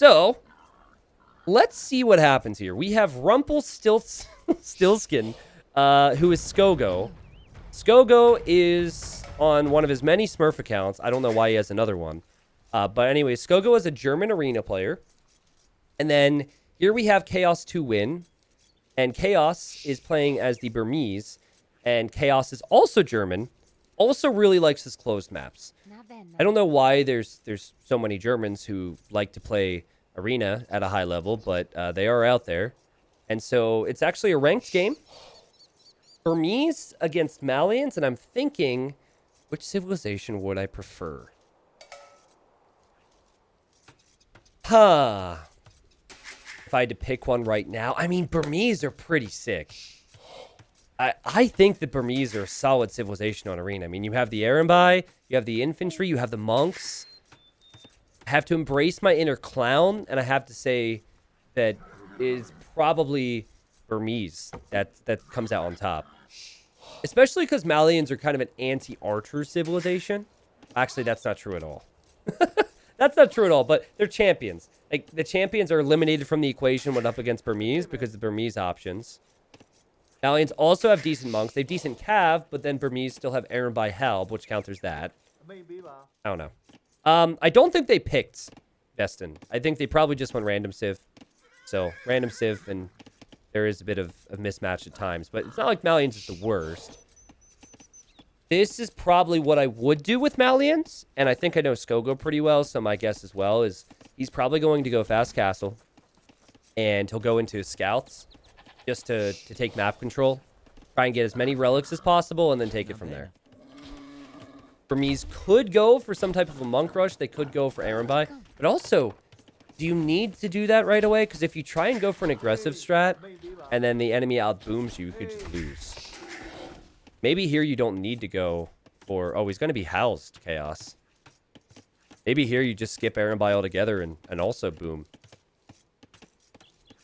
So, let's see what happens here. We have Rumpelstiltskin, who is Skogo. Skogo is on one of his many Smurf accounts. I don't know why he has another one. But anyway, Skogo is a German arena player. And then here we have Chaos to win. And Chaos is playing as the Burmese. And Chaos is also German. Also really likes his closed maps. I don't know why there's so many Germans who like to play arena at a high level, but they are out there. And so it's actually a ranked game. Burmese against Malians, and I'm thinking, which civilization would I prefer? If I had to pick one right now, I mean, Burmese are pretty sick. I think that Burmese are a solid civilization on arena. I mean, you have the Arambai, you have the infantry, you have the monks. I have to embrace my inner clown, and I have to say that is probably Burmese that comes out on top. Especially because Malians are kind of an anti-archer civilization. Actually, that's not true at all. That's not true at all, but they're champions. Like, the champions are eliminated from the equation when up against Burmese because of the Burmese options. Malians also have decent monks. They have decent cav, but then Burmese still have Arambai Helb, which counters that. I don't know. I don't think they picked Destin. I think they probably just went random civ. So, random civ, and there is a bit of mismatch at times. But it's not like Malians is the worst. This is probably what I would do with Malians. And I think I know Skogo pretty well, so my guess as well is he's probably going to go fast castle. And he'll go into his scouts just to take map control. Try and get as many relics as possible, and then take it from there. Burmese could go for some type of a monk rush. They could go for Arambai. But also, do you need to do that right away? Because if you try and go for an aggressive strat, and then the enemy outbooms you, you could just lose. Maybe here you don't need to go for... Oh, he's going to be housed, Chaos. Maybe here you just skip Arambai altogether and also boom.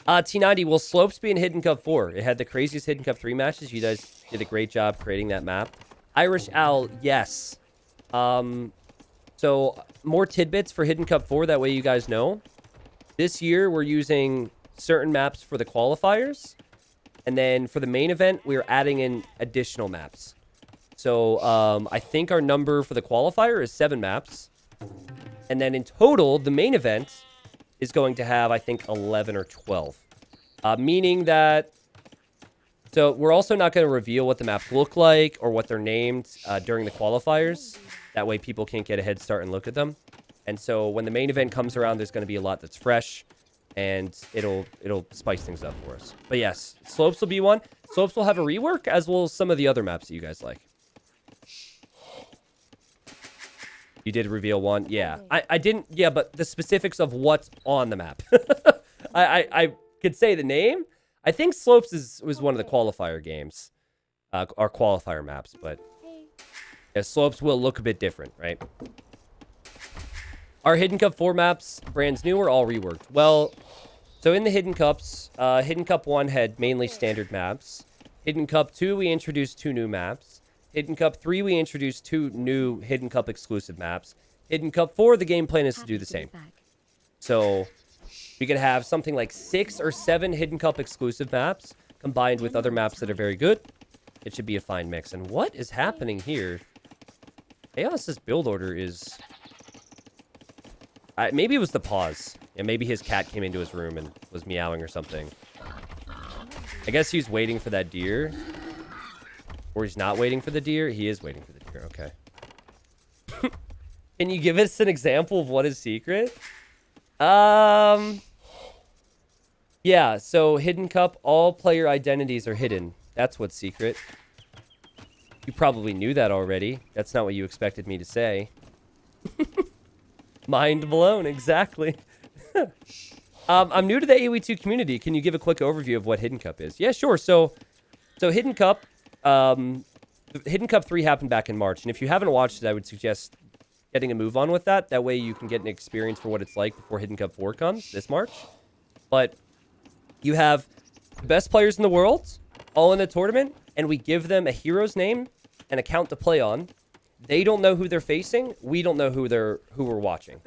T90, will Slopes be in Hidden Cup 4? It had the craziest Hidden Cup 3 matches. You guys did a great job creating that map. Irish Owl, yes. So, more tidbits for Hidden Cup 4, that way you guys know. This year, we're using certain maps for the qualifiers. And then for the main event, we're adding in additional maps. So, I think our number for the qualifier is 7 maps. And then in total, the main event is going to have, I think, 11 or 12. Meaning that... So, we're also not going to reveal what the maps look like or what they're named during the qualifiers. That way people can't get a head start and look at them. And so, when the main event comes around, there's going to be a lot that's fresh. And it'll spice things up for us. But yes, Slopes will be one. Slopes will have a rework, as will some of the other maps that you guys like. You did reveal one? Yeah. I didn't... Yeah, but the specifics of what's on the map. I could say the name. I think Slopes was one of the qualifier games. Our qualifier maps, but... Yeah, Slopes will look a bit different, right? Our Hidden Cup 4 maps, brands new or all reworked? Well, so in the Hidden Cups, Hidden Cup 1 had mainly standard maps. Hidden Cup 2, we introduced 2 new maps. Hidden Cup 3, we introduced 2 new Hidden Cup exclusive maps. Hidden Cup 4, the game plan is to do the same. So we could have something like 6 or 7 Hidden Cup exclusive maps combined with other maps that are very good. It should be a fine mix. And what is happening here? Chaos's build order is... maybe it was the pause. Yeah, maybe his cat came into his room and was meowing or something. I guess he's waiting for that deer. Or he's not waiting for the deer. He is waiting for the deer. Okay. Can you give us an example of what is secret? Yeah, so Hidden Cup, all player identities are hidden. That's what's secret. You probably knew that already. That's not what you expected me to say. Mind blown, exactly. I'm new to the AoE2 community. Can you give a quick overview of what Hidden Cup is? Yeah, sure. So Hidden Cup, Hidden Cup 3 happened back in March. And if you haven't watched it, I would suggest getting a move on with that. That way you can get an experience for what it's like before Hidden Cup 4 comes this March. But you have the best players in the world all in a tournament, and we give them a hero's name and account to play on. They don't know who they're facing. We don't know who we're watching.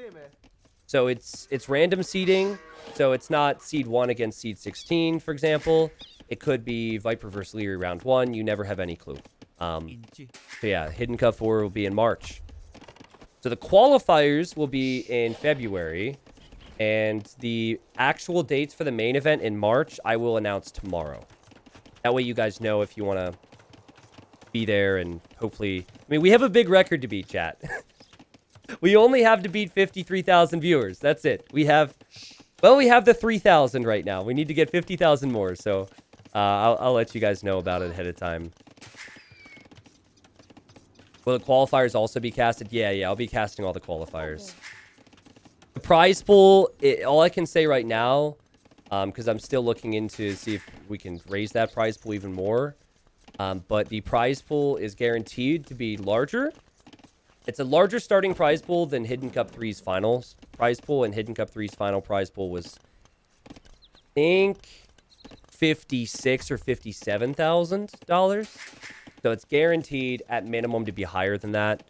So it's random seeding. So it's not seed 1 against seed 16, for example. It could be Viper versus Leary round 1. You never have any clue. So yeah, Hidden Cup 4 will be in March. So the qualifiers will be in February. And the actual dates for the main event in March, I will announce tomorrow. That way you guys know if you want to be there and hopefully... I mean, we have a big record to beat, chat. We only have to beat 53,000 viewers. That's it. We have... Well, we have the 3,000 right now. We need to get 50,000 more. So I'll let you guys know about it ahead of time. Will the qualifiers also be casted? Yeah, I'll be casting all the qualifiers. The prize pool, all I can say right now, because I'm still looking into see if we can raise that prize pool even more. But the prize pool is guaranteed to be larger. It's a larger starting prize pool than Hidden Cup 3's finals prize pool. And Hidden Cup 3's final prize pool was, I think, $56,000 or $57,000. So it's guaranteed at minimum to be higher than that.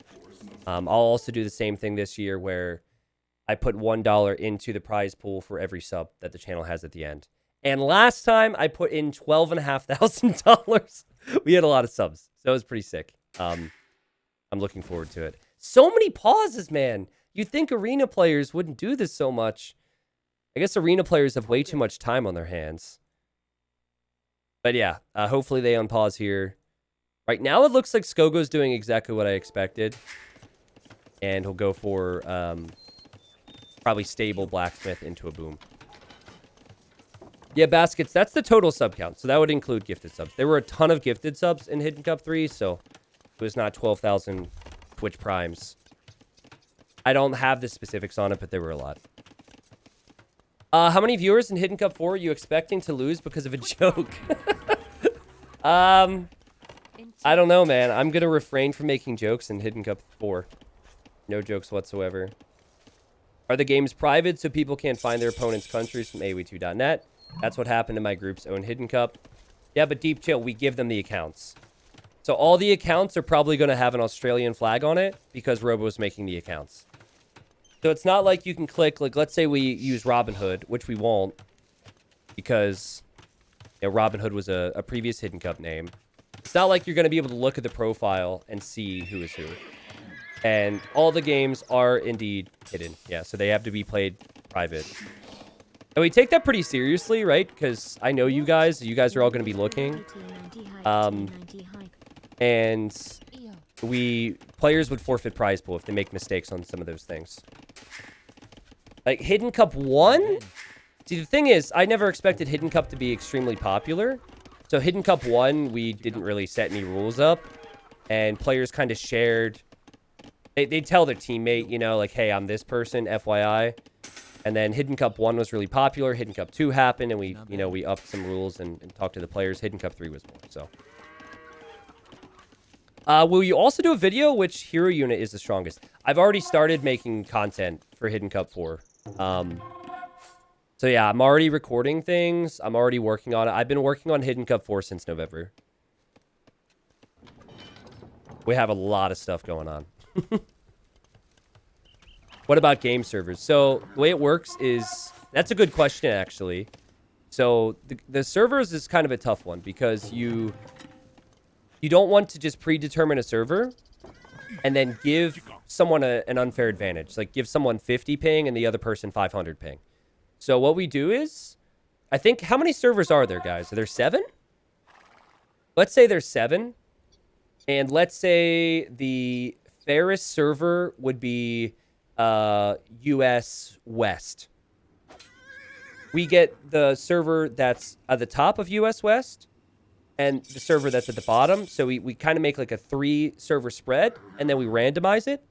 I'll also do the same thing this year where I put $1 into the prize pool for every sub that the channel has at the end. And last time I put in $12,500. We had a lot of subs, so it was pretty sick. I'm looking forward to it. So many pauses, man. You'd think arena players wouldn't do this so much. I guess arena players have way too much time on their hands. But yeah, hopefully they unpause here. Right now it looks like Skogo's doing exactly what I expected. And he'll go for probably stable blacksmith into a boom. Yeah, baskets, that's the total sub count. So that would include gifted subs. There were a ton of gifted subs in Hidden Cup 3, so it was not 12,000 Twitch primes. I don't have the specifics on it, but there were a lot. How many viewers in Hidden Cup 4 are you expecting to lose because of a joke? I don't know, man. I'm going to refrain from making jokes in Hidden Cup 4. No jokes whatsoever. Are the games private so people can't find their opponent's countries from AOE2.net? That's what happened to my group's own Hidden Cup. Yeah, but deep chill, we give them the accounts. So all the accounts are probably going to have an Australian flag on it because Robo's making the accounts. So it's not like you can click, like, let's say we use Robinhood, which we won't because Robinhood was a previous Hidden Cup name. It's not like you're going to be able to look at the profile and see who is who. And all the games are indeed hidden. Yeah, so they have to be played private. And we take that pretty seriously, right? Because I know you guys are all going to be looking. And players would forfeit prize pool if they make mistakes on some of those things. Like Hidden Cup 1? See, the thing is, I never expected Hidden Cup to be extremely popular. So Hidden Cup 1, we didn't really set any rules up. And players kind of shared... They'd tell their teammate, like, hey, I'm this person, FYI. And then Hidden Cup 1 was really popular. Hidden Cup 2 happened, and we upped some rules and talked to the players. Hidden Cup 3 was more, so... will you also do a video? Which hero unit is the strongest? I've already started making content for Hidden Cup 4. So yeah, I'm already recording things. I'm already working on it. I've been working on Hidden Cup 4 since November. We have a lot of stuff going on. What about game servers? So the way it works is... That's a good question, actually. So the servers is kind of a tough one because you don't want to just predetermine a server and then give someone an unfair advantage. Like give someone 50 ping and the other person 500 ping. So what we do is... I think... How many servers are there, guys? Are there 7? Let's say there's 7. And let's say the fairest server would be US West. We get the server that's at the top of US West and the server that's at the bottom. So we kind of make like a 3-server spread, and then we randomize it,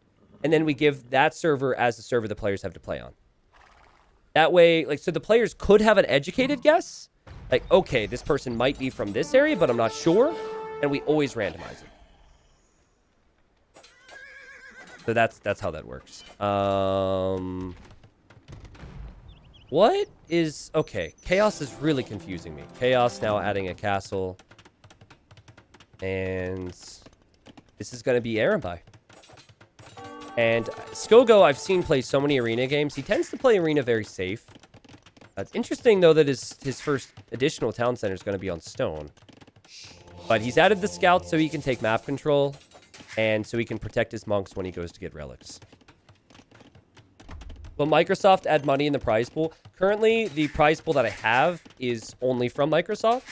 and then we give that server as the server the players have to play on. That way, like, so the players could have an educated guess. Like, okay, this person might be from this area, but I'm not sure. And we always randomize it. So that's how that works. What is... Okay, Chaos is really confusing me. Chaos now adding a castle. And this is going to be Erenby. And Skogo, I've seen play so many arena games. He tends to play arena very safe. It's interesting, though, that his first additional town center is going to be on stone. But he's added the scouts so he can take map control. And so he can protect his monks when he goes to get relics. Will Microsoft add money in the prize pool? Currently, the prize pool that I have is only from Microsoft.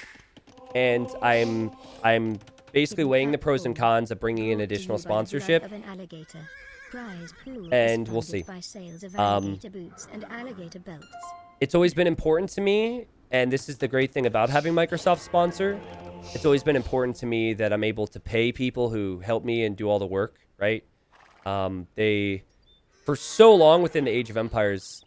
And I'm basically weighing the pros and cons of bringing in additional sponsorship. And we'll see. It's always been important to me, and this is the great thing about having Microsoft sponsor. It's always been important to me that I'm able to pay people who help me and do all the work, right? For so long within the Age of Empires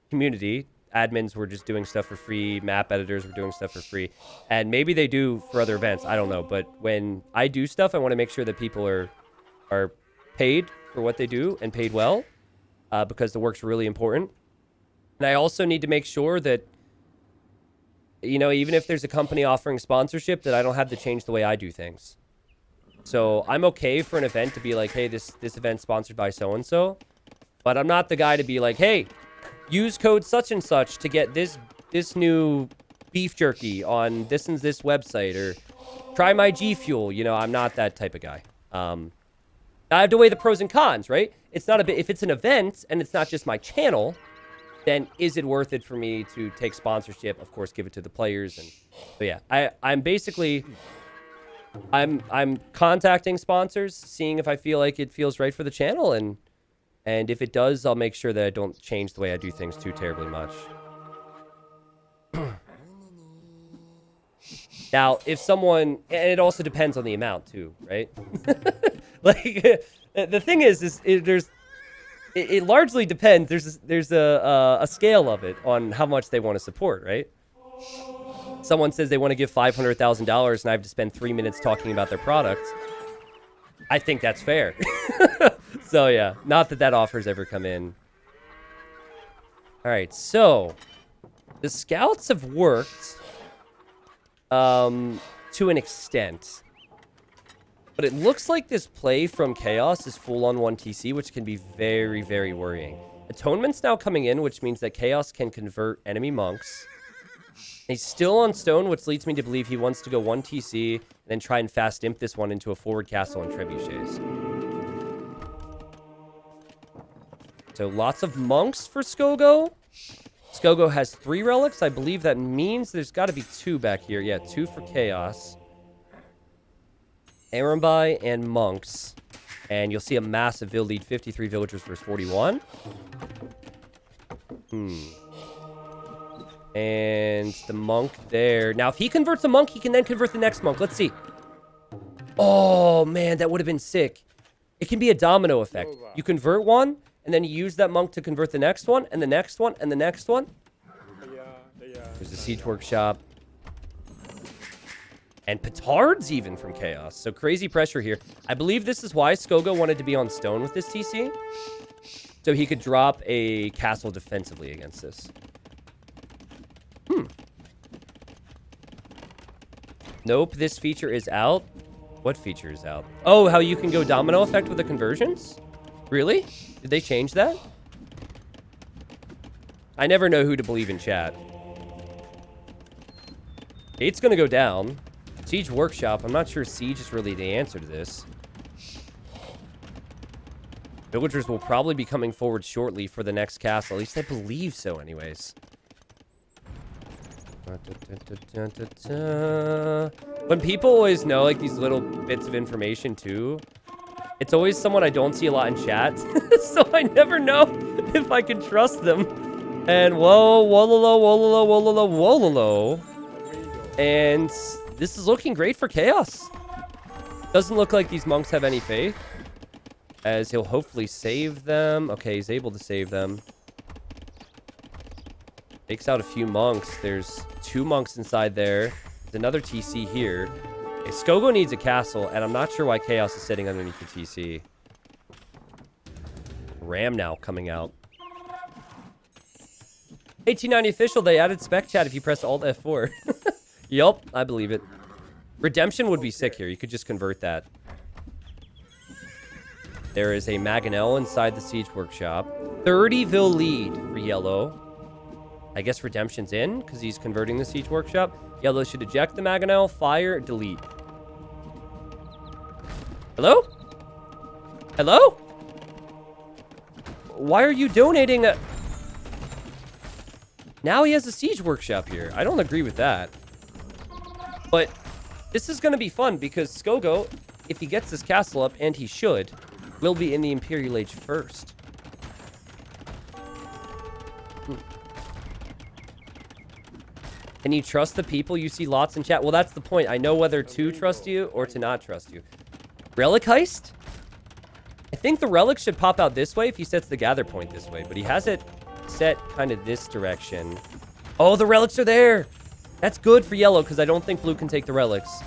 community, admins were just doing stuff for free, map editors were doing stuff for free, and maybe they do for other events, I don't know, but when I do stuff, I want to make sure that people are paid for what they do and paid well, because the work's really important. And I also need to make sure that, you know, even if there's a company offering sponsorship, that I don't have to change the way I do things. So I'm okay for an event to be like, hey, this event's sponsored by so-and-so, but I'm not the guy to be like, hey, use code such and such to get this new beef jerky on this and this website, or try my G Fuel. You know, I'm not that type of guy. I have to weigh the pros and cons, right? It's not if it's an event and it's not just my channel, then is it worth it for me to take sponsorship? Of course, give it to the players. And so yeah, I'm basically contacting sponsors, seeing if I feel like it feels right for the channel, and if it does, I'll make sure that I don't change the way I do things too terribly much. Now, if someone, and it also depends on the amount too, right? Like, the thing is it largely depends. There's a scale of it on how much they want to support, right? Someone says they want to give $500,000 and I have to spend 3 minutes talking about their product. I think that's fair. So yeah, not that offer's ever come in. All right, so the scouts have worked to an extent. But it looks like this play from Chaos is full on 1TC, which can be very, very worrying. Atonement's now coming in, which means that Chaos can convert enemy monks. He's still on stone, which leads me to believe he wants to go 1TC and then try and fast imp this one into a forward castle and trebuchets. So lots of monks for Skogo. Skogo has 3 relics. I believe that means there's got to be 2 back here. Yeah, 2 for Chaos. Arambai and monks. And you'll see a massive vill lead, 53 villagers versus 41. And the monk there. Now, if he converts a monk, he can then convert the next monk. Let's see. Oh, man, that would have been sick. It can be a domino effect. You convert one, and then you use that monk to convert the next one, and the next one, and the next one. There's the Siege Workshop. And petards even from Chaos. So crazy pressure here. I believe this is why Skogo wanted to be on stone with this TC. So he could drop a castle defensively against this. Nope, this feature is out. What feature is out? Oh, how you can go domino effect with the conversions? Really? Did they change that? I never know who to believe in chat. Gate's gonna go down. Siege Workshop. I'm not sure Siege is really the answer to this. Villagers will probably be coming forward shortly for the next castle. At least I believe so anyways. When people always know like these little bits of information too, it's always someone I don't see a lot in chat. So I never know if I can trust them. And whoa, wololo, wololo, wololo, wololo. And this is looking great for Chaos. Doesn't look like these monks have any faith, as he'll hopefully save them. Okay, he's able to save them. Takes out a few monks. There's 2 monks inside there. There's another TC here. Okay, Skogo needs a castle, and I'm not sure why Chaos is sitting underneath the TC. Ram now coming out. 1890 official, they added spec chat if you press Alt F4. Yup, I believe it. Redemption would be sick here. You could just convert that. There is a Mangonel inside the siege workshop. 30ville lead for yellow. I guess redemption's in because he's converting the siege workshop. Yellow should eject the Mangonel, fire, delete. Hello? Hello? Why are you donating a... Now he has a siege workshop here. I don't agree with that. But this is going to be fun because Skogo, if he gets this castle up, and he should, will be in the Imperial Age first. Can you trust the people you see lots in chat? Well, that's the point. I know whether to trust you or to not trust you. Relic Heist? I think the relic should pop out this way if he sets the gather point this way, but he has it set kind of this direction. Oh, the relics are there! That's good for yellow because I don't think blue can take the relics.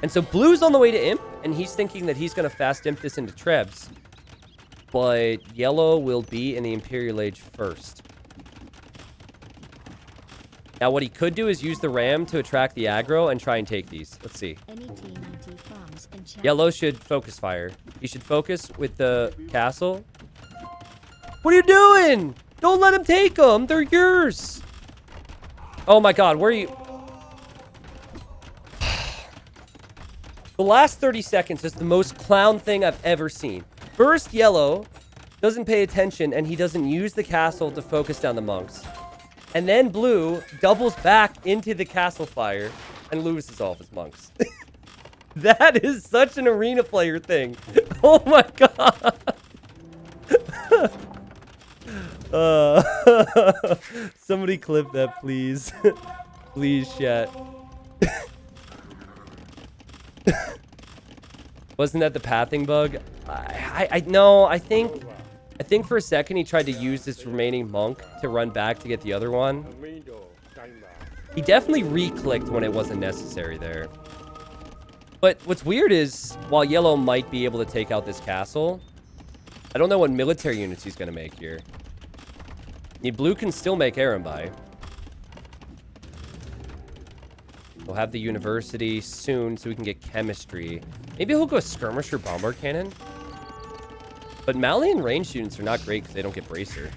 And so blue's on the way to imp, and he's thinking that he's going to fast imp this into trebs. But yellow will be in the Imperial Age first. Now, what he could do is use the ram to attract the aggro and try and take these. Let's see. Yellow should focus fire. He should focus with the castle. What are you doing? Don't let him take them. They're yours. Oh my god, where are you? The last 30 seconds is the most clown thing I've ever seen. First, yellow doesn't pay attention, and he doesn't use the castle to focus down the monks. And then blue doubles back into the castle fire and loses all of his monks. That is such an arena player thing. Oh my god. Somebody clip that, please. Please, chat. Wasn't that the pathing bug? No, I think for a second he tried to use this remaining monk to run back to get the other one. He definitely re-clicked when it wasn't necessary there. But what's weird is, while yellow might be able to take out this castle, I don't know what military units he's going to make here. Blue can still make Arambai. We'll have the university soon so we can get chemistry. Maybe he'll go skirmisher bombard cannon. But Malian ranged units are not great because they don't get bracer.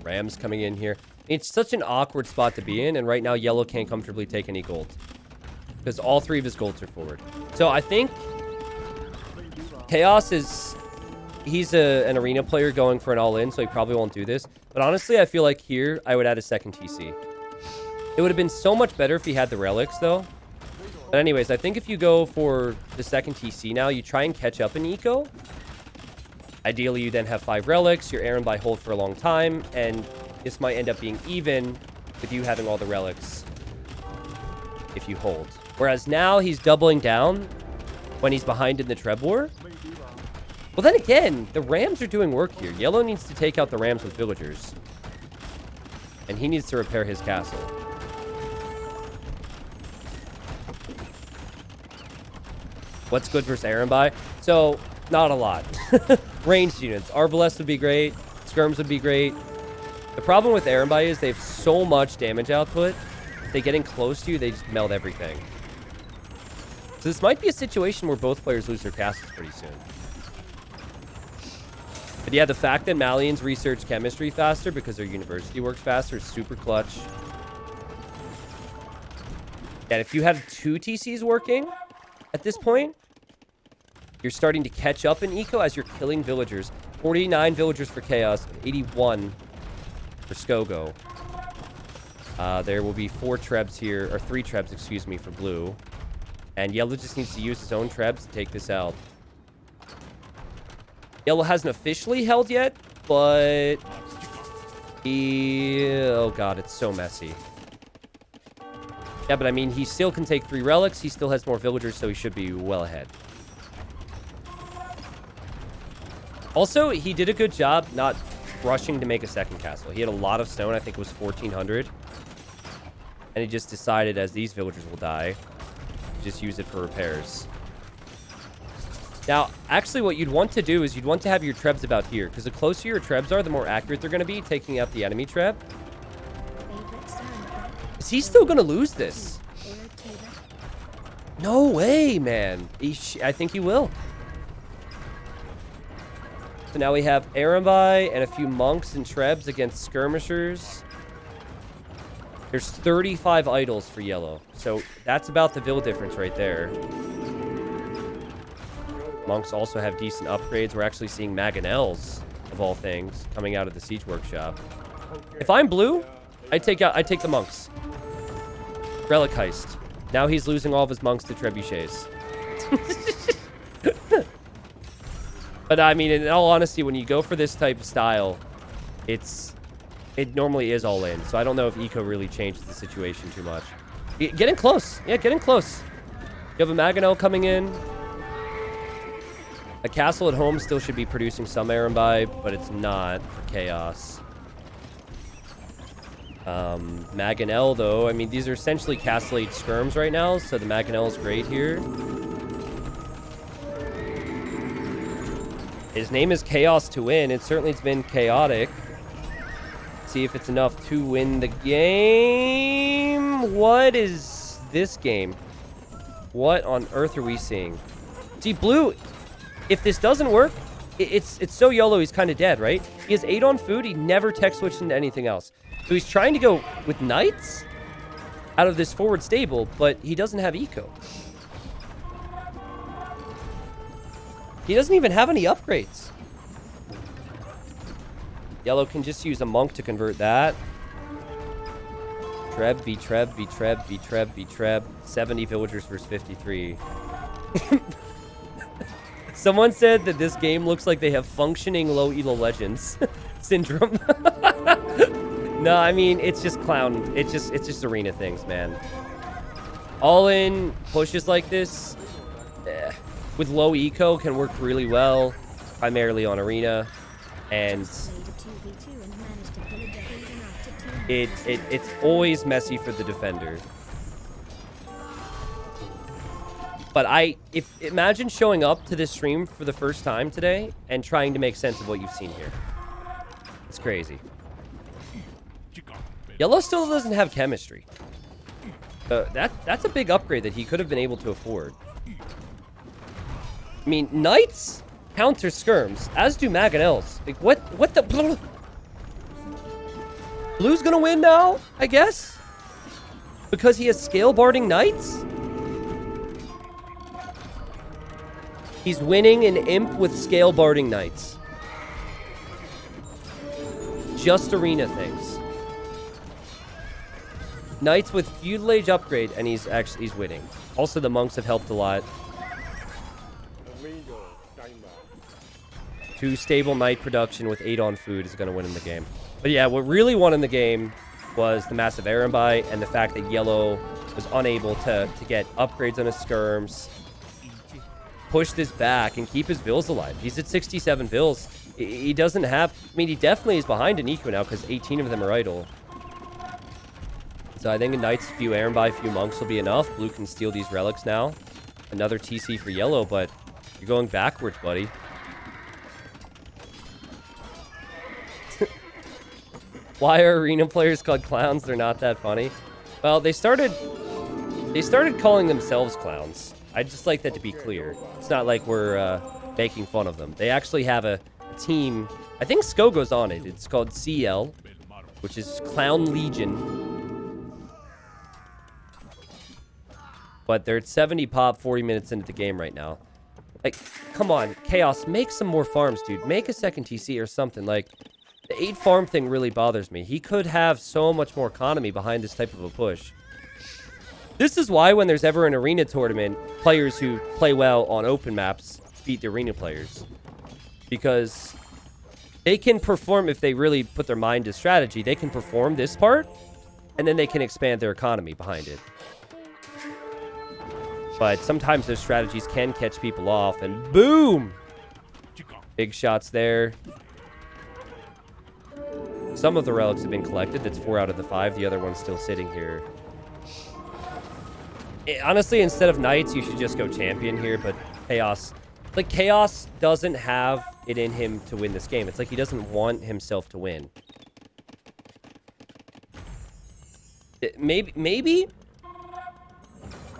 Rams coming in here. It's such an awkward spot to be in, and right now yellow can't comfortably take any gold. Because all three of his golds are forward. So I think Chaos is... He's an arena player going for an all-in, so he probably won't do this. But honestly, I feel like here, I would add a second TC. It would have been so much better if he had the relics, though. But anyways, I think if you go for the second TC now, you try and catch up in eco. Ideally, you then have 5 relics, your Aaron by hold for a long time, and this might end up being even with you having all the relics if you hold. Whereas now he's doubling down when he's behind in the Treb War. Well, then again, the Rams are doing work here. Yellow needs to take out the Rams with villagers. And he needs to repair his castle. What's good versus Arambai? So, not a lot. Ranged units. Arbalest would be great. Skirms would be great. The problem with Arambai is they have so much damage output. If they get in close to you, they just melt everything. So this might be a situation where both players lose their castles pretty soon. But yeah, the fact that Malians research chemistry faster because their university works faster is super clutch. And if you have 2 TCs working at this point, you're starting to catch up in eco as you're killing villagers. 49 villagers for Chaos, 81 for Skogo. There will be 4 trebs here, or 3 trebs, excuse me, for blue. And yellow just needs to use his own trebs to take this out. Yellow hasn't officially held yet, but he... Oh god, it's so messy. Yeah, but I mean, he still can take 3 relics. He still has more villagers, so he should be well ahead. Also, he did a good job not rushing to make a second castle. He had a lot of stone. I think it was 1,400. And he just decided, as these villagers will die, just use it for repairs. Now, actually, what you'd want to do is you'd want to have your trebs about here, because the closer your trebs are, the more accurate they're going to be, taking out the enemy treb. Is he still going to lose this? No way, man. I think he will. So now we have Arambai and a few monks and trebs against skirmishers. There's 35 idols for yellow. So that's about the Vil difference right there. Monks also have decent upgrades. We're actually seeing Mangonels, of all things, coming out of the Siege Workshop. If I'm blue, I take the monks. Relic Heist. Now he's losing all of his monks to trebuchets. But I mean, in all honesty, when you go for this type of style, it normally is all in. So I don't know if eco really changes the situation too much. Getting close. Yeah, getting close. You have a Mangonel coming in. A castle at home still should be producing some Arambai, but it's not for Chaos. Mangonel, though, I mean, these are essentially Castle Age skirms right now, so the Mangonel is great here. His name is Chaos to win. It certainly has been chaotic. See if it's enough to win the game. What is this game? What on earth are we seeing? See, blue, if this doesn't work, it's so YOLO, he's kind of dead, right? He has 8 on food. He never tech switched into anything else. So he's trying to go with knights out of this forward stable, but he doesn't have eco. He doesn't even have any upgrades. Yellow can just use a monk to convert that. Treb, V-Treb, V-Treb, V-Treb, V-Treb. 70 villagers versus 53. Someone said that this game looks like they have functioning low elo legends syndrome. No, I mean, it's just clown. It's just arena things, man. All in pushes like this with low eco can work really well, primarily on arena, and it's always messy for the defender. But imagine showing up to this stream for the first time today and trying to make sense of what you've seen here. It's crazy. Yellow still doesn't have chemistry. That's a big upgrade that he could have been able to afford. I mean, knights counter skirms, as do Mangonels. Like, what the... Blue's gonna win now, I guess? Because he has scale barding knights? He's winning an imp with scale barding knights. Just arena things. Knights with feudal age upgrade, and he's winning. Also, the monks have helped a lot. 2 stable knight production with 8 on food is going to win in the game. But yeah, what really won in the game was the massive Arambai and the fact that yellow was unable to get upgrades on his skirms, push this back, and keep his Vils alive. He's at 67 Vils. He doesn't have... I mean, he definitely is behind an eco now because 18 of them are idle. So I think a knight's few Arambai, few monks will be enough. Blue can steal these relics now. Another TC for yellow, but you're going backwards, buddy. Why are arena players called clowns? They're not that funny. Well, they started calling themselves clowns. I'd just like that to be clear. It's not like we're making fun of them. They actually have a team. I think Skogo's on it. It's called CL, which is Clown Legion. But they're at 70 pop, 40 minutes into the game right now. Like, come on, Chaos, make some more farms, dude. Make a second TC or something. Like, the 8 farm thing really bothers me. He could have so much more economy behind this type of a push. This is why when there's ever an arena tournament, players who play well on open maps beat the arena players. Because they can perform, if they really put their mind to strategy, they can perform this part, and then they can expand their economy behind it. But sometimes those strategies can catch people off, and boom! Big shots there. Some of the relics have been collected. That's 4 out of the 5. The other one's still sitting here. Honestly, instead of knights, you should just go champion here, but Chaos... Like, Chaos doesn't have it in him to win this game. It's like he doesn't want himself to win. Maybe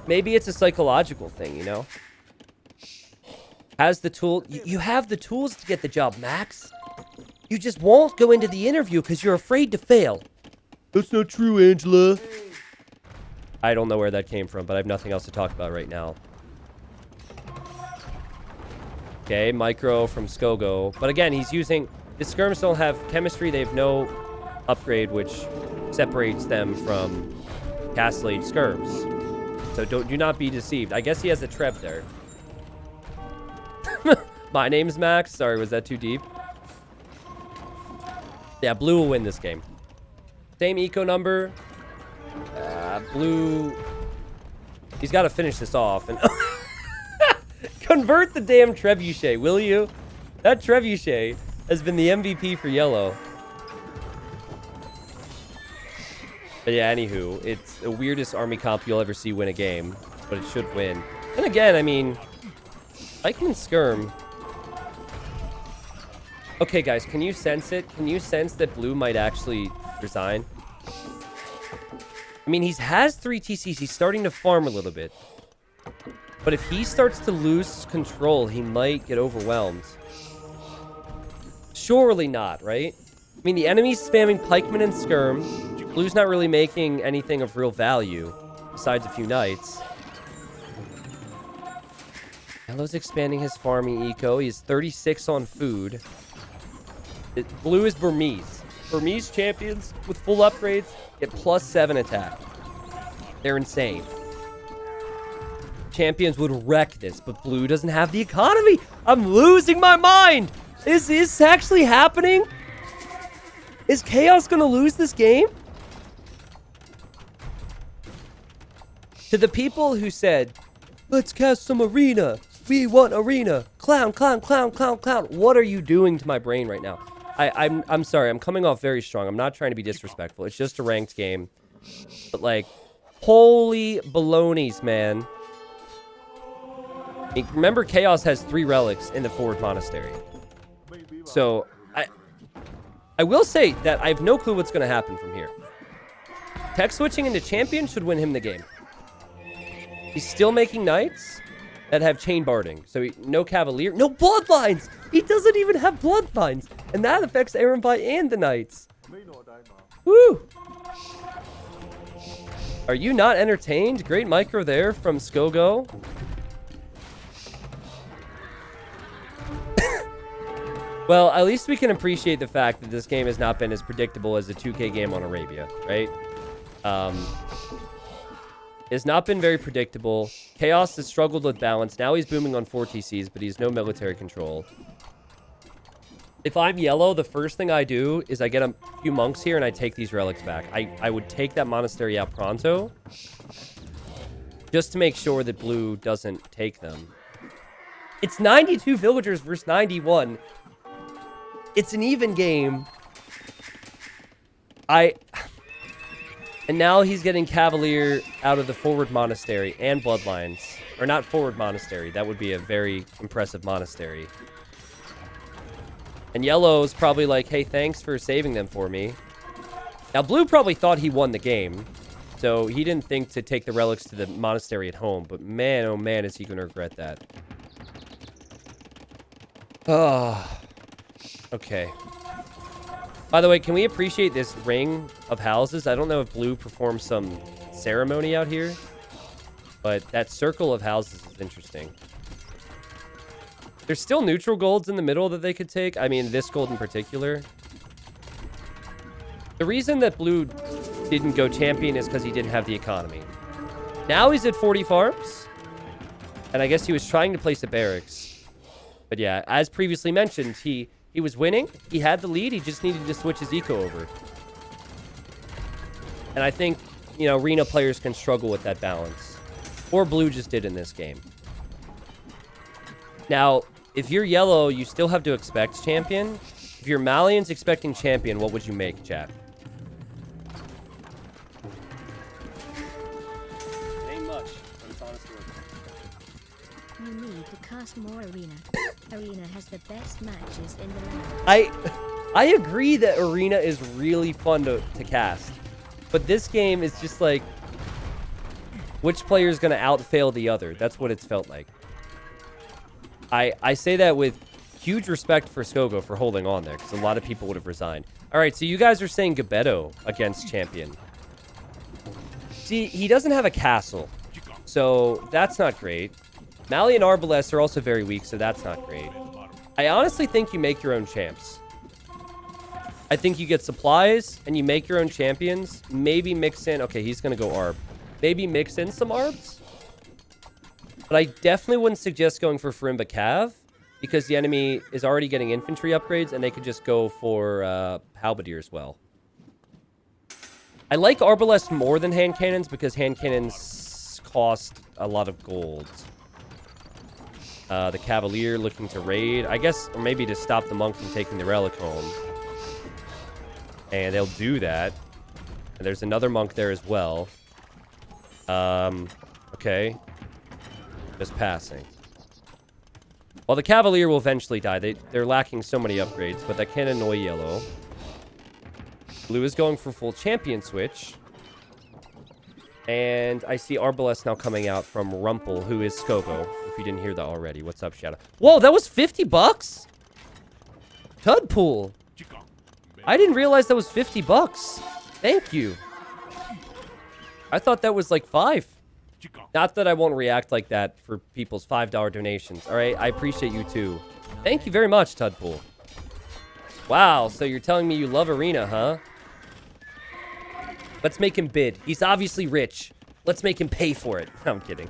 Maybe it's a psychological thing, you know? Has the tool... You have the tools to get the job, Max. You just won't go into the interview because you're afraid to fail. That's not true, Angela. I don't know where that came from, but I have nothing else to talk about right now. Okay, Micro from Skogo. But again, he's using... The skirms don't have chemistry. They have no upgrade, which separates them from Castle Age skirms. So do not be deceived. I guess he has a treb there. My name's Max. Sorry, was that too deep? Yeah, blue will win this game. Same eco number. Blue... He's got to finish this off. And convert the damn trebuchet, will you? That trebuchet has been the MVP for yellow. But yeah, anywho, it's the weirdest army comp you'll ever see win a game. But it should win. And again, I mean... Pikeman Skirm... Okay, guys, can you sense it? Can you sense that blue might actually resign? I mean, he has 3 TCs. He's starting to farm a little bit. But if he starts to lose control, he might get overwhelmed. Surely not, right? I mean, the enemy's spamming pikemen and skirm. Blue's not really making anything of real value, besides a few knights. Yellow's expanding his farming eco. He has 36 on food. Blue is Burmese. Burmese champions with full upgrades get +7 attack. They're insane. Champions would wreck this, but blue doesn't have the economy. I'm losing my mind. Is this actually happening? Is Chaos gonna lose this game? To the people who said, let's cast some arena. We want arena. Clown, clown, clown, clown, clown. What are you doing to my brain right now? I'm sorry. I'm coming off very strong. I'm not trying to be disrespectful. It's just a ranked game. But, like, holy balonies, man. Remember, Chaos has 3 relics in the Forward Monastery. So, I will say that I have no clue what's going to happen from here. Tech switching into champion should win him the game. He's still making knights that have chain barding. So, no cavalier. No bloodlines! He doesn't even have bloodlines. And that affects Ehrenby and the knights. Woo! Are you not entertained? Great micro there from Skogo. Well, at least we can appreciate the fact that this game has not been as predictable as the 2K game on Arabia, right? It's not been very predictable. Chaos has struggled with balance. Now he's booming on 4 TCs, but he's no military control. If I'm yellow, the first thing I do is I get a few monks here and I take these relics back. I would take that monastery out pronto, just to make sure that blue doesn't take them. It's 92 villagers versus 91. It's an even game. And now he's getting Cavalier out of the Forward Monastery and Bloodlines. Or not Forward Monastery. That would be a very impressive monastery. And Yellow's probably like, hey, thanks for saving them for me. Now, Blue probably thought he won the game. So he didn't think to take the relics to the monastery at home. But man, oh man, is he going to regret that. Oh... Okay. By the way, can we appreciate this ring of houses? I don't know if blue performs some ceremony out here, but that circle of houses is interesting. There's still neutral golds in the middle that they could take. I mean, this gold in particular. The reason that blue didn't go champion is because he didn't have the economy. Now he's at 40 farms, and I guess he was trying to place a barracks. But yeah, as previously mentioned, he was winning. He had the lead. He just needed to switch his eco over. And I think, you know, arena players can struggle with that balance. Or blue just did in this game. Now, if you're yellow, you still have to expect champion. If you're Malian's expecting champion, what would you make, chat? Ain't much, but it's honest work. You need to cast more arena. Arena has the best matches in the land. I agree that arena is really fun to cast. But this game is just like... which player is going to outfail the other. That's what it's felt like. I say that with huge respect for Skogo for holding on there, because a lot of people would have resigned. All right, so you guys are saying Gebetto against Champion. See, he doesn't have a castle, so that's not great. Mali and Arbalest are also very weak, so that's not great. I honestly think you make your own champs. I think you get supplies, and you make your own champions. Maybe mix in... Okay, he's going to go Arb. Maybe mix in some Arbs. But I definitely wouldn't suggest going for Farimba Cav, because the enemy is already getting infantry upgrades, and they could just go for Halberdier as well. I like Arbalest more than hand cannons, because hand cannons cost a lot of gold. The Cavalier looking to raid, I guess, or maybe to stop the monk from taking the relic home. And they'll do that. And there's another monk there as well. Okay. Just passing. Well, the Cavalier will eventually die. They're lacking so many upgrades, but that can annoy yellow. Blue is going for full champion switch. And I see Arbalest now coming out from Rumpel, who is Skogo. If you didn't hear that already. What's up, Shadow? Whoa, that was 50 bucks? Tudpool. I didn't realize that was 50 bucks. Thank you. I thought that was like 5. Not that I won't react like that for people's $5 donations. All right, I appreciate you too. Thank you very much, Tudpool. Wow, so you're telling me you love Arena, huh? Let's make him bid. He's obviously rich. Let's make him pay for it. No, I'm kidding.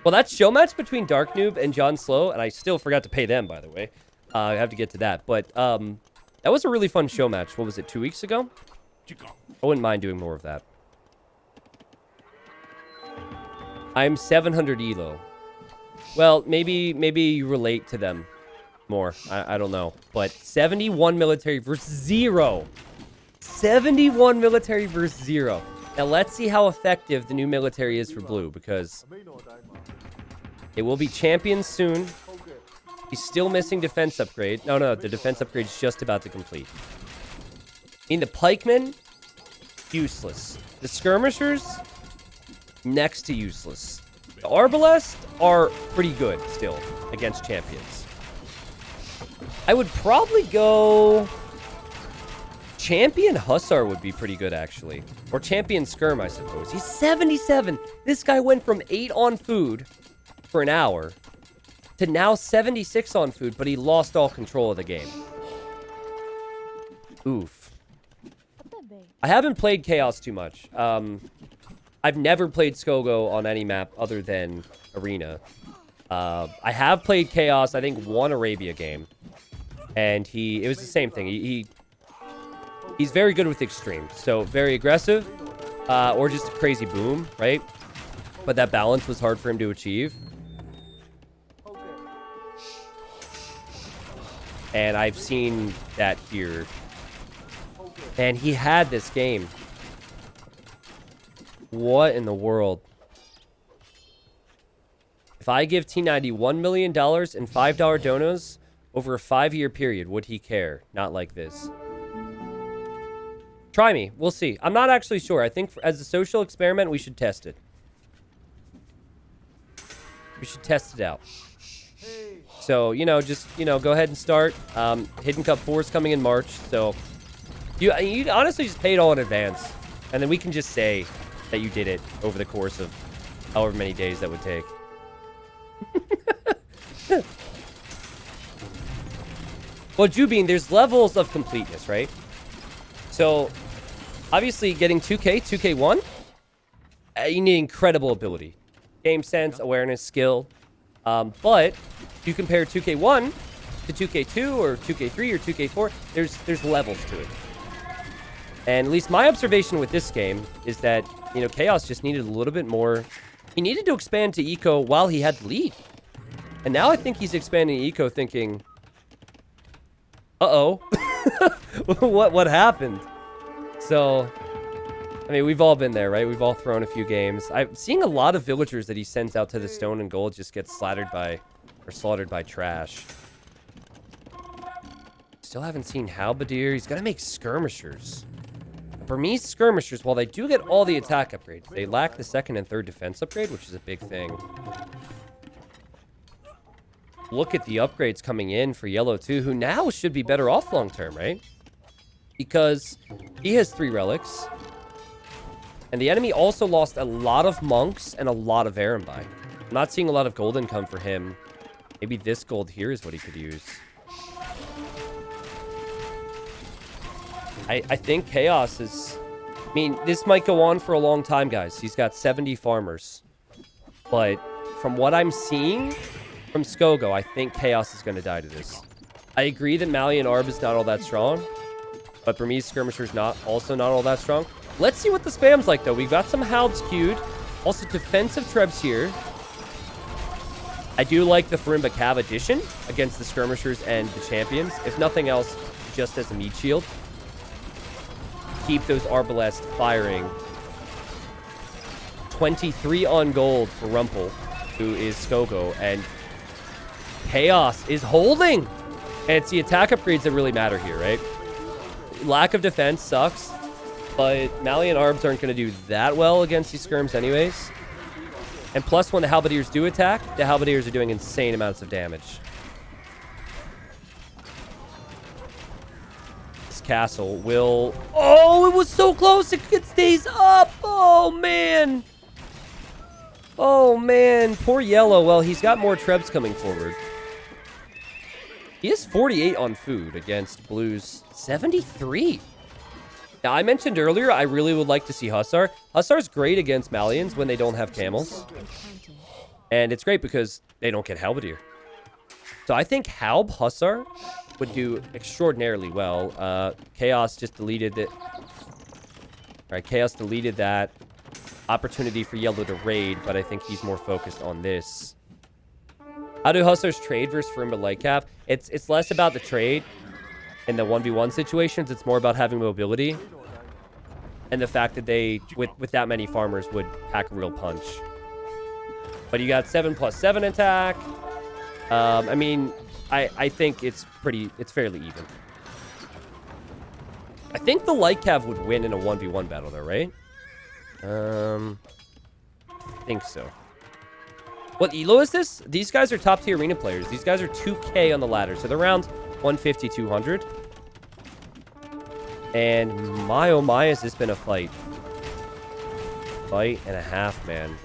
Well, that show match between Dark Noob and John Slow, and I still forgot to pay them, by the way. I have to get to that. But that was a really fun show match. What was it, 2 weeks ago? I wouldn't mind doing more of that. I'm 700 elo. Well, maybe you relate to them more. I don't know. But 71 military versus 0. 71 military versus 0. Now, let's see how effective the new military is for blue, because it will be champions soon. He's still missing defense upgrade. No, the defense upgrade is just about to complete. I mean, the pikemen, useless. The skirmishers, next to useless. The Arbalest are pretty good still against champions. I would probably go... Champion Hussar would be pretty good, actually. Or Champion Skirm, I suppose. He's 77. This guy went from 8 on food for an hour to now 76 on food, but he lost all control of the game. Oof. I haven't played Chaos too much. I've never played Skogo on any map other than Arena. I have played Chaos, I think, one Arabia game. And it was the same thing. He's very good with extreme. So, very aggressive. Or just a crazy boom, right? But that balance was hard for him to achieve. And I've seen that here. And he had this game. What in the world? If I give T90 $1 million and $5 donos over a 5-year period, would he care? Not like this. Try me. We'll see. I'm not actually sure. I think as a social experiment, we should test it. We should test it out. So, just, go ahead and start. Hidden Cup 4 is coming in March, so you honestly just pay it all in advance. And then we can just say that you did it over the course of however many days that would take. Well, Jubin, there's levels of completeness, right? So, obviously, getting 2K, 2K1, you need incredible ability. Game sense, awareness, skill. But if you compare 2K1 to 2K2 or 2K3 or 2K4, there's levels to it. And at least my observation with this game is that, Chaos just needed a little bit more. He needed to expand to Eco while he had the lead. And now I think he's expanding Eco thinking, uh-oh. What happened? So, I mean, we've all been there, right? We've all thrown a few games. I'm seeing a lot of villagers that he sends out to the stone and gold just get slaughtered by trash. Still haven't seen Halberdier. He's gonna make skirmishers. Burmese skirmishers, while they do get all the attack upgrades, they lack the second and third defense upgrade, which is a big thing. Look at the upgrades coming in for yellow too, who now should be better off long term, right? Because he has 3 relics. And the enemy also lost a lot of monks and a lot of Erembi. I'm not seeing a lot of gold income for him. Maybe this gold here is what he could use. I think Chaos is... I mean, this might go on for a long time, guys. He's got 70 farmers. But from what I'm seeing from Skogo, I think Chaos is going to die to this. I agree that Malian Arb is not all that strong. But Burmese Skirmisher's also not all that strong. Let's see what the spam's like, though. We've got some Halbs queued. Also, defensive Trebs here. I do like the Farimba Cav addition against the Skirmishers and the Champions. If nothing else, just as a meat shield. Keep those Arbalests firing. 23 on gold for Rumpel, who is Skogo. And Chaos is holding. And it's the attack upgrades that really matter here, right? Lack of defense sucks. But Malian Arbs aren't going to do that well against these skirms anyways. And plus, when the Halberdiers do attack, the Halberdiers are doing insane amounts of damage. This castle will... Oh, it was so close! It stays up! Oh, man! Oh, man. Poor Yellow. Well, he's got more Trebs coming forward. He is 48 on food against Blue's 73. Now, I mentioned earlier, I really would like to see Hussar. Hussar's great against Malians when they don't have camels. And it's great because they don't get Halberdier. So I think Halb Hussar would do extraordinarily well. Chaos just deleted it. All right, Chaos deleted that opportunity for Yellow to raid, but I think he's more focused on this. How do Hussars trade versus Farimba Lightcap? It's less about the trade. In the 1v1 situations, it's more about having mobility and the fact that they, with that many farmers, would pack a real punch. But you got 7+7 attack. I mean, I think it's fairly even. I think the Light Cav would win in a 1v1 battle, though, right? I think so. What elo is this? These guys are top tier arena players. These guys are 2k on the ladder, so they're around 150, 200. And my oh my, has this been a fight. Fight and a half, man.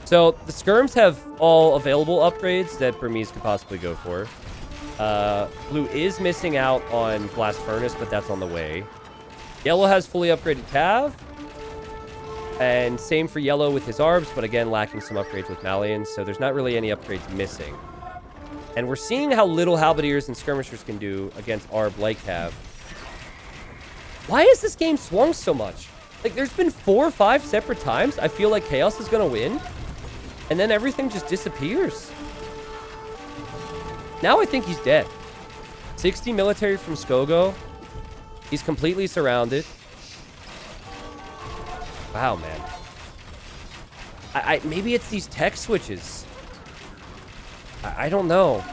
So, the Skirms have all available upgrades that Burmese could possibly go for. Blue is missing out on Blast Furnace, but that's on the way. Yellow has fully upgraded Cav. And same for Yellow with his Arbs, but again, lacking some upgrades with Malians, so there's not really any upgrades missing. And we're seeing how little Halberdiers and Skirmishers can do against Arb like Cav. Why has this game swung so much? Like, there's been 4 or 5 separate times I feel like Chaos is going to win. And then everything just disappears. Now I think he's dead. 60 military from Skogo. He's completely surrounded. Wow, man. Maybe it's these tech switches. I don't know.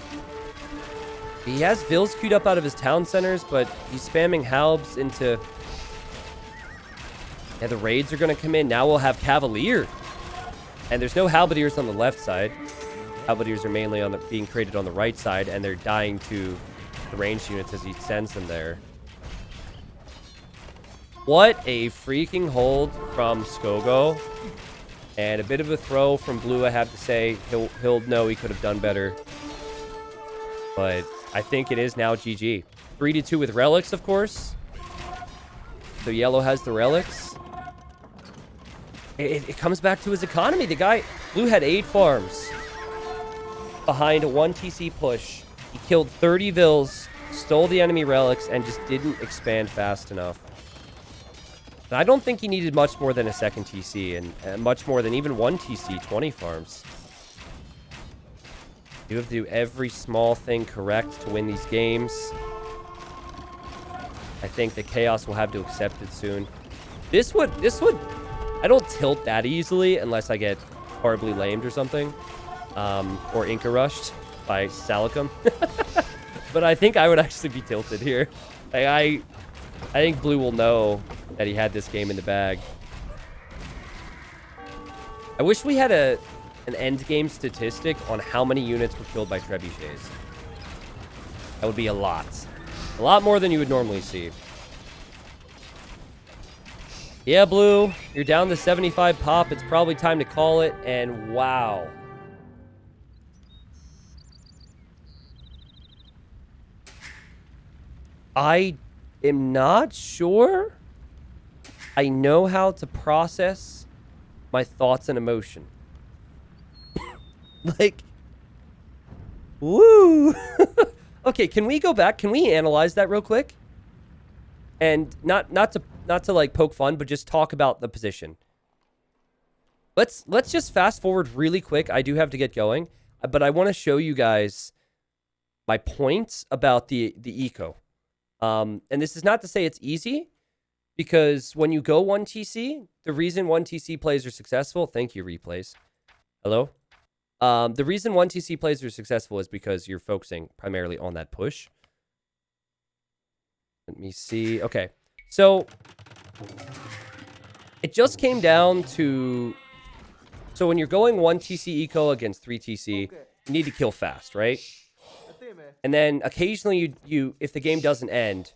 He has Vills queued up out of his town centers, but he's spamming Halbs into... Yeah, the raids are going to come in. Now we'll have Cavalier. And there's no Halberdiers on the left side. Halberdiers are mainly being created on the right side, and they're dying to the ranged units as he sends them there. What a freaking hold from Skogo. And a bit of a throw from Blue, I have to say. He'll know he could have done better. But I think it is now GG. 3-2 with relics, of course. So Yellow has the relics. It comes back to his economy. The guy, Blue had 8 farms behind a 1 TC push. He killed 30 Vills, stole the enemy relics, and just didn't expand fast enough. I don't think he needed much more than a second TC, and much more than even 1 TC, 20 farms. You have to do every small thing correct to win these games. I think the Chaos will have to accept it soon. This would, I don't tilt that easily unless I get horribly lamed or something. Or Inca rushed by Salicum. But I think I would actually be tilted here. I think blue will know that he had this game in the bag. I wish we had an end game statistic on how many units were killed by trebuchets. That would be a lot. A lot more than you would normally see. Yeah, blue, you're down to 75 pop. It's probably time to call it. And wow. I am not sure I know how to process my thoughts and emotion. Like, woo. Okay, can we go back? Can we analyze that real quick? And not to like poke fun, but just talk about the position. Let's just fast forward really quick. I do have to get going, but I want to show you guys my points about the eco. And this is not to say it's easy, because when you go 1TC, the reason 1TC plays are successful. Thank you, replays. Hello. The reason 1TC plays are successful is because you're focusing primarily on that push. Let me see. Okay. So it just came down to, so when you're going 1TC eco against 3TC, you need to kill fast, right? And then occasionally you if the game doesn't end,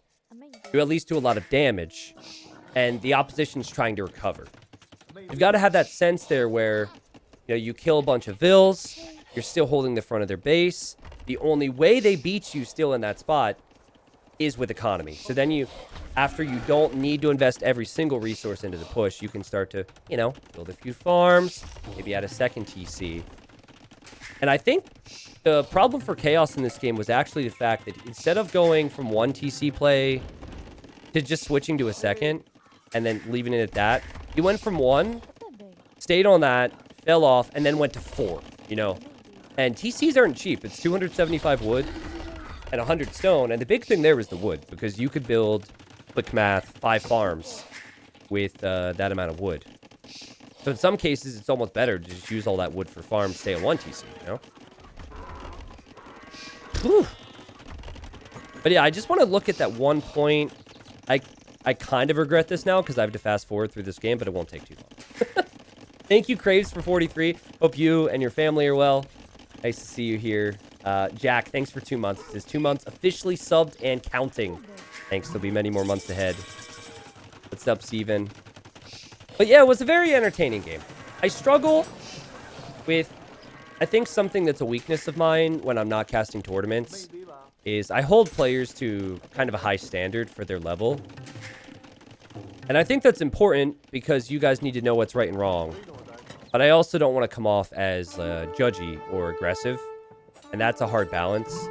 you at least do a lot of damage, and the opposition's trying to recover. You've got to have that sense there where, you know, you kill a bunch of vills, you're still holding the front of their base. The only way they beat you still in that spot is with economy. So then you, after you don't need to invest every single resource into the push, you can start to, you know, build a few farms, maybe add a second TC. And I think the problem for Chaos in this game was actually the fact that instead of going from 1TC play to just switching to a second and then leaving it at that, he went from 1, stayed on that, fell off, and then went to 4, you know. And TCs aren't cheap. It's 275 wood and 100 stone. And the big thing there was the wood, because you could build, quick math, 5 farms with that amount of wood. So in some cases, it's almost better to just use all that wood for farms, stay on 1TC, you know? Whew. But yeah, I just want to look at that one point. I kind of regret this now because I have to fast forward through this game, but it won't take too long. Thank you, Craves, for 43. Hope you and your family are well. Nice to see you here. Jack, thanks for 2 months. It is 2 months officially subbed and counting. Thanks. There'll be many more months ahead. What's up, Steven? But yeah, it was a very entertaining game. I struggle with, I think something that's a weakness of mine when I'm not casting tournaments is I hold players to kind of a high standard for their level. And I think that's important because you guys need to know what's right and wrong. But I also don't want to come off as judgy or aggressive. And that's a hard balance.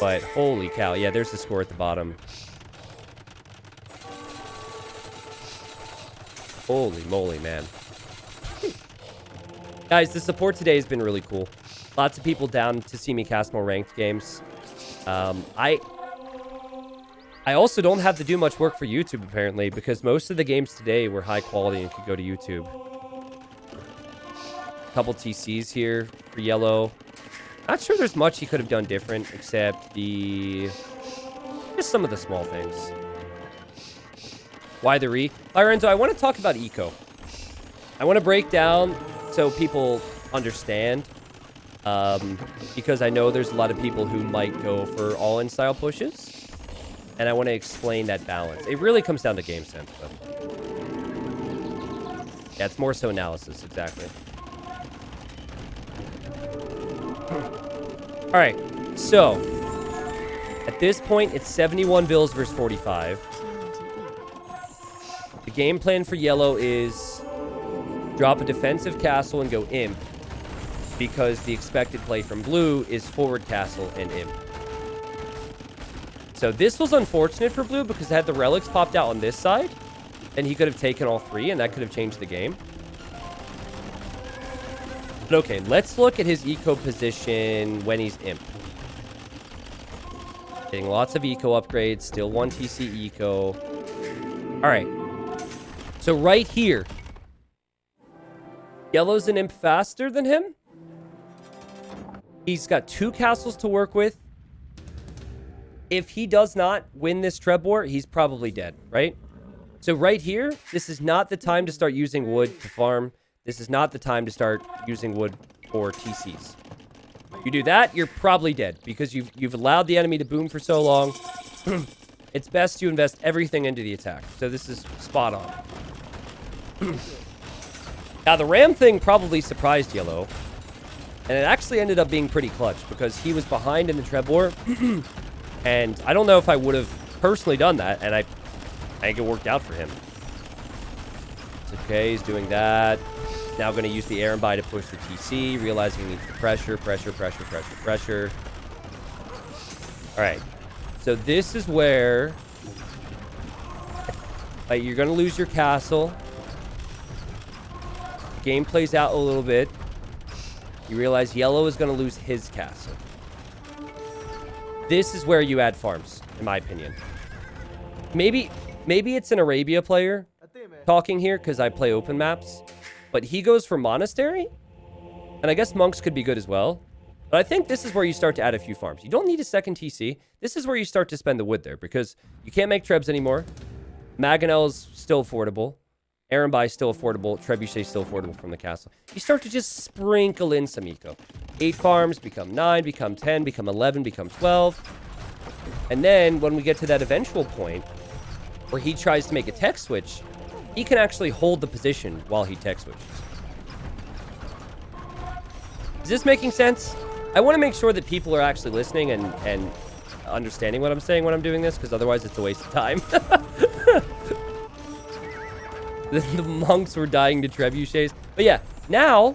But holy cow. Yeah, there's the score at the bottom. Holy moly, man. Guys, the support today has been really cool. Lots of people down to see me cast more ranked games. I also don't have to do much work for YouTube, apparently, because most of the games today were high quality and could go to YouTube. A couple TCs here for yellow. Not sure there's much he could have done different, except just some of the small things. Why the re? Lorenzo, I want to talk about eco. I want to break down so people understand. Because I know there's a lot of people who might go for all-in style pushes. And I want to explain that balance. It really comes down to game sense, though. Yeah, it's more so analysis, exactly. Alright, so at this point, it's 71 vills versus 45. The game plan for yellow is drop a defensive castle and go imp, because the expected play from blue is forward castle and imp. So this was unfortunate for blue because had the relics popped out on this side, then he could have taken all 3 and that could have changed the game. But okay, let's look at his eco position when he's imp. Getting lots of eco upgrades, still 1 TC eco. Alright. So right here, yellow's an imp faster than him. He's got 2 castles to work with. If he does not win this treb war, he's probably dead, right? So right here, this is not the time to start using wood to farm. This is not the time to start using wood for TCs. You do that, you're probably dead because you've allowed the enemy to boom for so long. It's best to invest everything into the attack. So this is spot on. Now, the ram thing probably surprised Yellow. And it actually ended up being pretty clutch because he was behind in the treb war. And I don't know if I would have personally done that. And I think it worked out for him. It's okay, he's doing that. Now going to use the Aaron buy to push the TC, realizing he needs the pressure. All right. So this is where you're going to lose your castle. The game plays out a little bit. You realize Yellow is going to lose his castle. This is where you add farms, in my opinion. Maybe it's an Arabia player talking here because I play open maps. But he goes for monastery. And I guess monks could be good as well. But I think this is where you start to add a few farms. You don't need a second TC. This is where you start to spend the wood there because you can't make trebs anymore. Mangonel's still affordable. Arambai is still affordable. Trebuchet is still affordable from the castle. You start to just sprinkle in some eco. 8 farms become 9, become 10, become 11, become 12. And then when we get to that eventual point where he tries to make a tech switch, he can actually hold the position while he tech switches. Is this making sense? I want to make sure that people are actually listening and understanding what I'm saying when I'm doing this, because otherwise it's a waste of time. The monks were dying to trebuchets. But yeah, now,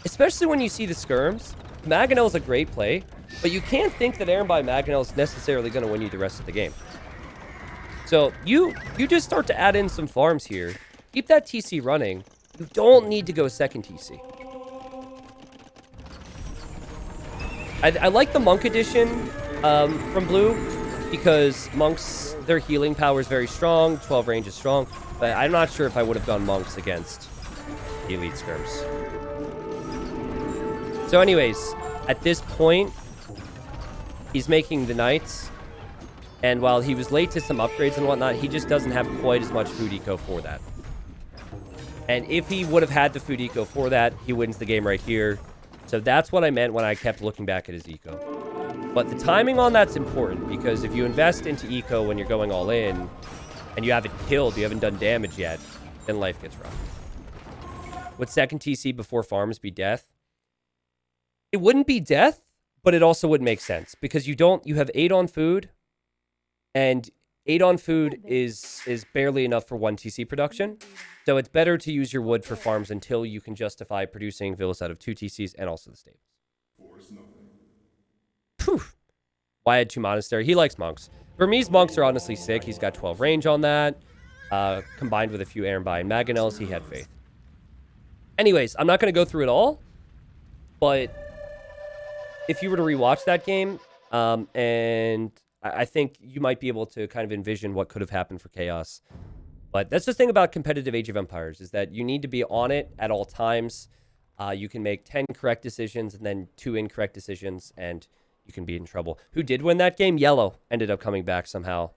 especially when you see the skirms, Mangonel is a great play, but you can't think that Aaron by Mangonel is necessarily going to win you the rest of the game. So you just start to add in some farms here. Keep that TC running. You don't need to go second TC. I like the monk edition from blue because monks, their healing power is very strong. 12 range is strong. But I'm not sure if I would have gone monks against elite skirms. So anyways, at this point, he's making the knights. And while he was late to some upgrades and whatnot, he just doesn't have quite as much food eco for that. And if he would have had the food eco for that, he wins the game right here. So that's what I meant when I kept looking back at his eco. But the timing on that's important because if you invest into eco when you're going all in and you haven't killed, you haven't done damage yet, then life gets rough. Would second TC before farms be death? It wouldn't be death, but it also wouldn't make sense because you have 8 on food. And 8 on food is barely enough for 1 TC production. So it's better to use your wood for farms until you can justify producing villas out of 2 TCs and also the stables. Phew. Why add 2 monastery? He likes monks. Burmese monks are honestly sick. He's got 12 range on that. Combined with a few Aaronbai and Mangonels, he had faith. Anyways, I'm not going to go through it all. But if you were to rewatch that game, and I think you might be able to kind of envision what could have happened for Chaos. But that's the thing about competitive Age of Empires is that you need to be on it at all times. You can make 10 correct decisions and then 2 incorrect decisions, and you can be in trouble. Who did win that game? Yellow ended up coming back somehow.